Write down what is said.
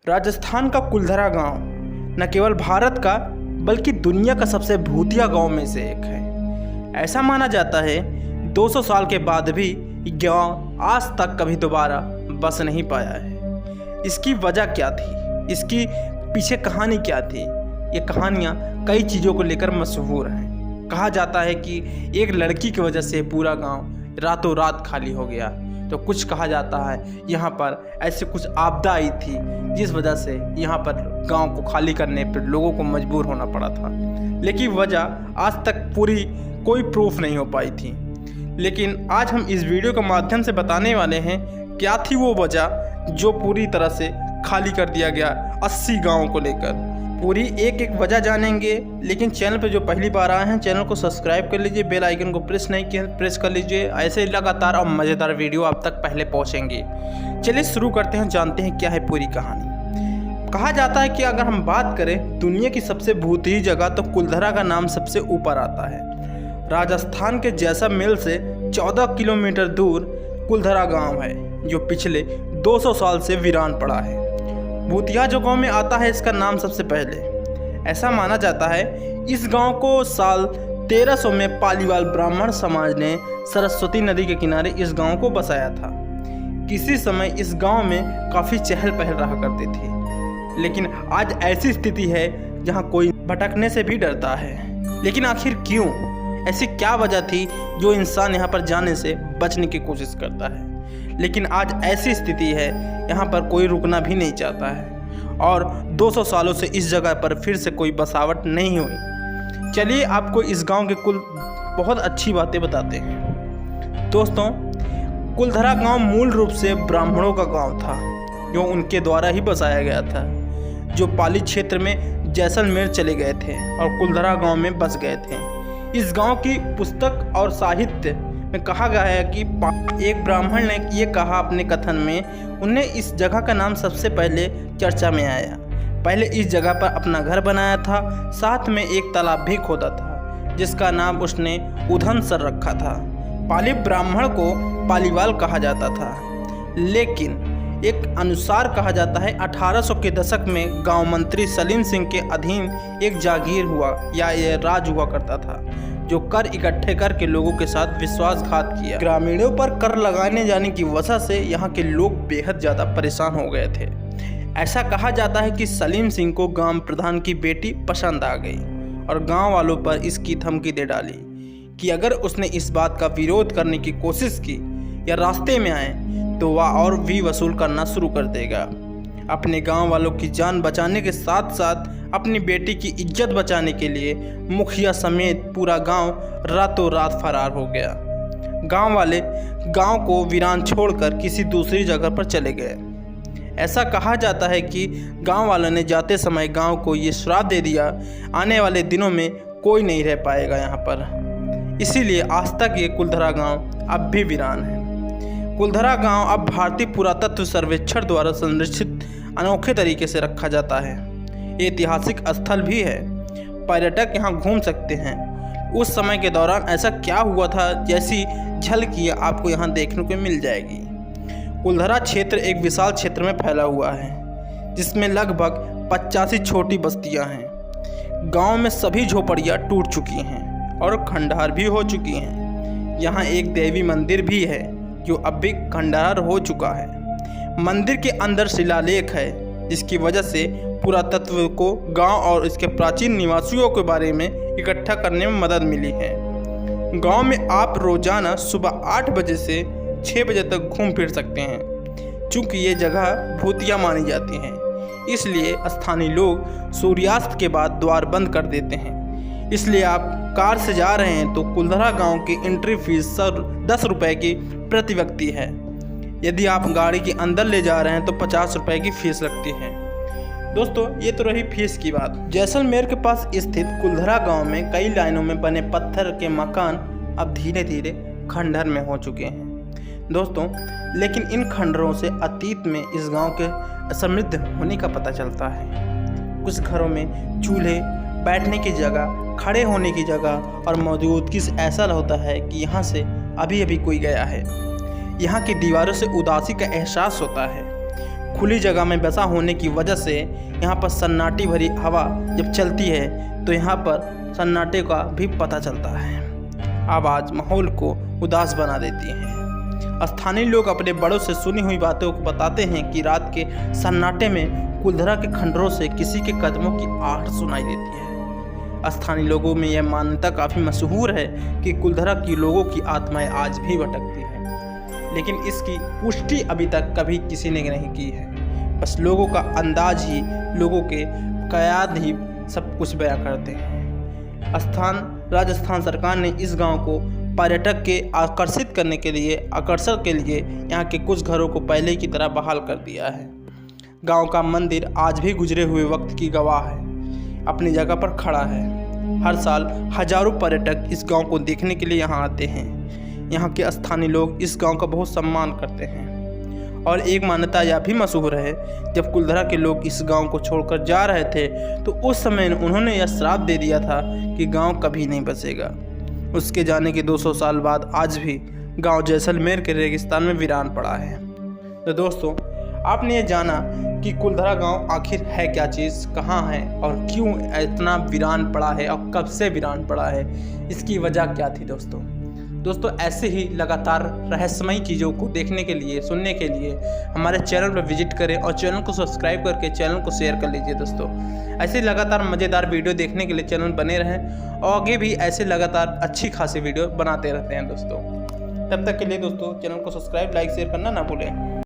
राजस्थान का कुलधरा गांव न केवल भारत का बल्कि दुनिया का सबसे भूतिया गांव में से एक है। ऐसा माना जाता है 200 साल के बाद भी गांव आज तक कभी दोबारा बस नहीं पाया है। इसकी वजह क्या थी, इसकी पीछे कहानी क्या थी? ये कहानियाँ कई चीज़ों को लेकर मशहूर हैं। कहा जाता है कि एक लड़की की वजह से पूरा गांव रातों रात खाली हो गया, तो कुछ कहा जाता है यहाँ पर ऐसे कुछ आपदा आई थी जिस वजह से यहाँ पर गांव को खाली करने पर लोगों को मजबूर होना पड़ा था। लेकिन वजह आज तक पूरी कोई प्रूफ नहीं हो पाई थी। लेकिन आज हम इस वीडियो के माध्यम से बताने वाले हैं क्या थी वो वजह जो पूरी तरह से खाली कर दिया गया 80 गाँवों को लेकर। पूरी एक एक वजह जानेंगे। लेकिन चैनल पर जो पहली बार आए हैं चैनल को सब्सक्राइब कर लीजिए, बेल आइकन को प्रेस नहीं किया प्रेस कर लीजिए। ऐसे लगातार और मज़ेदार वीडियो आप तक पहले पहुंचेंगे। चलिए शुरू करते हैं, जानते हैं क्या है पूरी कहानी। कहा जाता है कि अगर हम बात करें दुनिया की सबसे भूतिया जगह तो कुलधरा का नाम सबसे ऊपर आता है। राजस्थान के जैसलमेर से 14 किलोमीटर दूर कुलधरा गाँव है जो पिछले 200 साल से वीरान पड़ा है। भूतिया जो गाँव में आता है इसका नाम सबसे पहले। ऐसा माना जाता है इस गांव को साल 1300 में पालीवाल ब्राह्मण समाज ने सरस्वती नदी के किनारे इस गांव को बसाया था। किसी समय इस गांव में काफ़ी चहल पहल रहा करती थी, लेकिन आज ऐसी स्थिति है जहां कोई भटकने से भी डरता है। लेकिन आखिर क्यों? ऐसी क्या वजह थी जो इंसान यहां पर जाने से बचने की कोशिश करता है? लेकिन आज ऐसी स्थिति है यहाँ पर कोई रुकना भी नहीं चाहता है और 200 सालों से इस जगह पर फिर से कोई बसावट नहीं हुई। चलिए आपको इस गांव के कुल बहुत अच्छी बातें बताते हैं। दोस्तों, कुलधरा गांव मूल रूप से ब्राह्मणों का गांव था जो उनके द्वारा ही बसाया गया था, जो पाली क्षेत्र में जैसलमेर चले गए थे और कुलधरा गांव में बस गए थे। इस गांव की पुस्तक और साहित्य में कहा गया है कि एक ब्राह्मण ने ये कहा अपने कथन में, उन्हें इस जगह का नाम सबसे पहले चर्चा में आया। पहले इस जगह पर अपना घर बनाया था, साथ में एक तालाब भी खोदा था जिसका नाम उसने उधनसर रखा था। पाली ब्राह्मण को पालीवाल कहा जाता था। लेकिन एक अनुसार कहा जाता है 1800 के दशक में गांव मंत्री सलीम सिंह के अधीन एक जागीर हुआ या ये राज हुआ करता था जो कर इकट्ठे करके लोगों के साथ विश्वासघात किया। ग्रामीणों पर कर लगाने जाने की वजह से यहाँ के लोग बेहद ज़्यादा परेशान हो गए थे। ऐसा कहा जाता है कि सलीम सिंह को गांव प्रधान की बेटी पसंद आ गई और गांव वालों पर इसकी धमकी दे डाली कि अगर उसने इस बात का विरोध करने की कोशिश की या रास्ते में आए तो वह और भी वसूल करना शुरू कर देगा। अपने गांव वालों की जान बचाने के साथ साथ अपनी बेटी की इज्जत बचाने के लिए मुखिया समेत पूरा गांव रातों रात फरार हो गया। गांव वाले गांव को वीरान छोड़कर किसी दूसरी जगह पर चले गए। ऐसा कहा जाता है कि गांव वालों ने जाते समय गांव को ये श्राप दे दिया, आने वाले दिनों में कोई नहीं रह पाएगा यहाँ पर। इसीलिए आज तक ये कुलधरा गाँव अब भी वीरान है। कुलधरा गांव अब भारतीय पुरातत्व सर्वेक्षण द्वारा संरक्षित अनोखे तरीके से रखा जाता है। ऐतिहासिक स्थल भी है, पर्यटक यहाँ घूम सकते हैं। उस समय के दौरान ऐसा क्या हुआ था जैसी झलकियाँ आपको यहाँ देखने को मिल जाएगी। कुलधरा क्षेत्र एक विशाल क्षेत्र में फैला हुआ है जिसमें लगभग 85 छोटी बस्तियाँ हैं। गांव में सभी झोपड़ियाँ टूट चुकी हैं और खंडहर भी हो चुकी हैं। यहाँ एक देवी मंदिर भी है जो अब भी खंडहर हो चुका है। मंदिर के अंदर शिलालेख है जिसकी वजह से पुरातत्व को गांव और इसके प्राचीन निवासियों के बारे में इकट्ठा करने में मदद मिली है। गांव में आप रोजाना सुबह 8 बजे से 6 बजे तक घूम फिर सकते हैं। चूँकि ये जगह भूतिया मानी जाती है इसलिए स्थानीय लोग सूर्यास्त के बाद द्वार बंद कर देते हैं। इसलिए आप कार से जा रहे हैं तो कुलधरा गांव की एंट्री फीस 10 रुपये की प्रति व्यक्ति है। यदि आप गाड़ी के अंदर ले जा रहे हैं तो 50 रुपये की फीस लगती है। दोस्तों, ये तो रही फीस की बात। जैसलमेर के पास स्थित कुलधरा गांव में कई लाइनों में बने पत्थर के मकान अब धीरे धीरे खंडहर में हो चुके हैं। दोस्तों, लेकिन इन खंडहरों से अतीत में इस गांव के समृद्ध होने का पता चलता है। कुछ घरों में चूल्हे, बैठने की जगह, खड़े होने की जगह और मौजूदगी से ऐसा होता है कि यहाँ से अभी अभी कोई गया है। यहाँ की दीवारों से उदासी का एहसास होता है। खुली जगह में बसा होने की वजह से यहाँ पर सन्नाटी भरी हवा जब चलती है तो यहाँ पर सन्नाटे का भी पता चलता है। आवाज़ माहौल को उदास बना देती है। स्थानीय लोग अपने बड़ों से सुनी हुई बातों को बताते हैं कि रात के सन्नाटे में कुलधरा के खंडरों से किसी के कदमों की आहट सुनाई देती है। स्थानीय लोगों में यह मान्यता काफ़ी मशहूर है कि कुलधरा की लोगों की आत्माएं आज भी भटकती हैं, लेकिन इसकी पुष्टि अभी तक कभी किसी ने नहीं की है। बस लोगों का अंदाज ही, लोगों के कयाद ही सब कुछ बयां करते हैं। राजस्थान सरकार ने इस गांव को पर्यटक के आकर्षण के लिए यहाँ के कुछ घरों को पहले की तरह बहाल कर दिया है। गांव का मंदिर आज भी गुजरे हुए वक्त की गवाह है, अपनी जगह पर खड़ा है। हर साल हजारों पर्यटक इस गांव को देखने के लिए यहाँ आते हैं। यहाँ के स्थानीय लोग इस गांव का बहुत सम्मान करते हैं और एक मान्यता यह भी मशहूर है, जब कुलधरा के लोग इस गांव को छोड़कर जा रहे थे तो उस समय उन्होंने यह श्राप दे दिया था कि गांव कभी नहीं बसेगा। उसके जाने के 200 साल बाद आज भी गांव जैसलमेर के रेगिस्तान में वीरान पड़ा है। तो दोस्तों, आपने ये जाना कि कुलधरा गांव आखिर है क्या चीज़, कहाँ है और क्यों इतना वीरान पड़ा है और कब से वीरान पड़ा है, इसकी वजह क्या थी। दोस्तों ऐसे ही लगातार रहस्यमयी चीज़ों को देखने के लिए, सुनने के लिए हमारे चैनल पर विजिट करें और चैनल को सब्सक्राइब करके चैनल को शेयर कर लीजिए। दोस्तों ऐसे लगातार मज़ेदार वीडियो देखने के लिए चैनल बने रहें और आगे भी ऐसे लगातार अच्छी खासी वीडियो बनाते रहते हैं। दोस्तों तब तक के लिए दोस्तों चैनल को सब्सक्राइब, लाइक, शेयर करना ना भूलें।